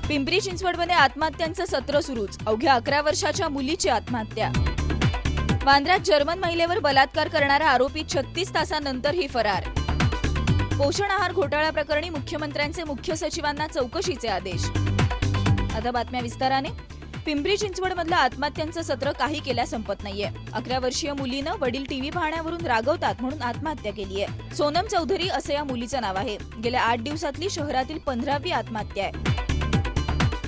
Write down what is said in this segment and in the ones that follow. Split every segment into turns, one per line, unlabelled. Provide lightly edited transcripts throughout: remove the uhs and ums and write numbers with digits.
पिंपरी चिंचवडमध्ये आत्महत्यांचं सत्र सुरूच. अवघ्या 11 वर्षाच्या मुलीची आत्महत्या. वांद्र्यात जर्मन महिलेवर बलात्कार करणारा आरोपी 36 तासांनंतरही फरार. पोषण आहार घोटाळा प्रकरणी मुख्यमंत्र्यांचे मुख्य सचिवांना चौकशीचे आदेश. आता बातम्या विस्ताराने. पिंपरी चिंचवडमधलं आत्महत्यांचं सत्र काही केल्या संपत नाहीये. 11 वर्षीय मुलीनं वडील टीव्ही पाहण्यावरून रागवतात म्हणून आत्महत्या केली आहे. सोनम चौधरी असं या मुलीचं नाव आहे. गेल्या 8 दिवसातली शहरातील 15वी आत्महत्या आहे.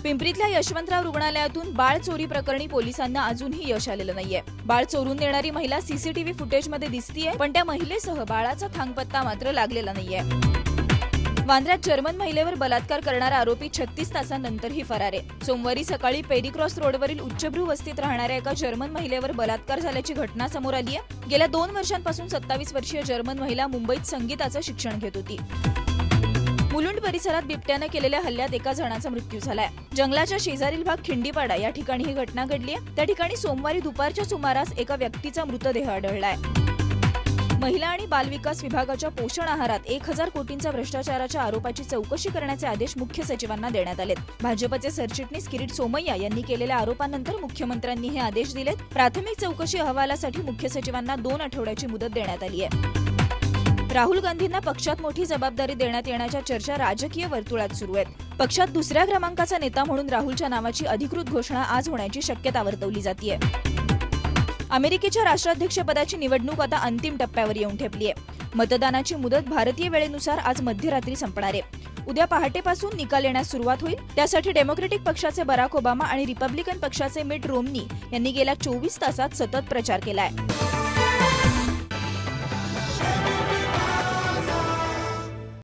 पिंपरीतल्या यशवंतराव रुग्णालयातून बाळ चोरी प्रकरणी पोलिसांना अजूनही यश आलेलं नाहीये. बाळ चोरून नेणारी महिला सीसीटीव्ही फुटेजमध्ये दिसतीये, पण त्या महिलेसह बाळाचा थांगपत्ता मात्र लागलेला नाहीये. वांद्र्यात जर्मन महिलेवर बलात्कार करणारा आरोपी 36 तासांनंतरही फरार आहे. सोमवारी सकाळी पेरीक्रॉस रोडवरील उच्चभ्रू वस्तीत राहणाऱ्या एका जर्मन महिलेवर बलात्कार झाल्याची घटना समोर आली आहे. गेल्या 2 वर्षांपासून 27 वर्षीय जर्मन महिला मुंबईत संगीताचं शिक्षण घेत होती. मुलुंड परिसरात बिबट्याने केलेल्या हल्ल्यात एका जणाचा मृत्यू झालाय. जंगलाच्या शेजारील भाग खिंडीपाडा या ठिकाणी ही घटना घडली आहे. त्या ठिकाणी सोमवारी दुपारच्या सुमारास एका व्यक्तीचा मृतदेह आढळलाय. महिला आणि बालविकास विभागाच्या पोषण आहारात 1000 कोटींचा भ्रष्टाचाराच्या आरोपाची चौकशी करण्याचे आदेश मुख्य सचिवांना देण्यात आलेत. भाजपचे सरचिटणीस किरीट सोमय्या यांनी केलेल्या आरोपानंतर मुख्यमंत्र्यांनी हे आदेश दिलेत. प्राथमिक चौकशी अहवालासाठी मुख्य सचिवांना 2 आठवड्याची मुदत देण्यात आली आहे. राहुल गांधींना पक्षात मोठी जबाबदारी देण्यात येण्याच्या चर्चा राजकीय वर्तुळात सुरू आहेत. पक्षात दुसऱ्या क्रमांकाचा नेता म्हणून राहुलच्या नावाची अधिकृत घोषणा आज होण्याची शक्यता वर्तवली जातेय. अमेरिकेच्या राष्ट्राध्यक्षपदाची निवडणूक आता अंतिम टप्प्यावर येऊन ठेपली आहे. मतदानाची मुदत भारतीय वेळेनुसार आज मध्यरात्री संपणार आहे. उद्या पहाटेपासून निकाल येण्यास सुरुवात होईल. त्यासाठी डेमोक्रेटिक पक्षाचे बराक ओबामा आणि रिपब्लिकन पक्षाचे मिट रोमनी यांनी गेल्या 24 तासात सतत प्रचार केलाय.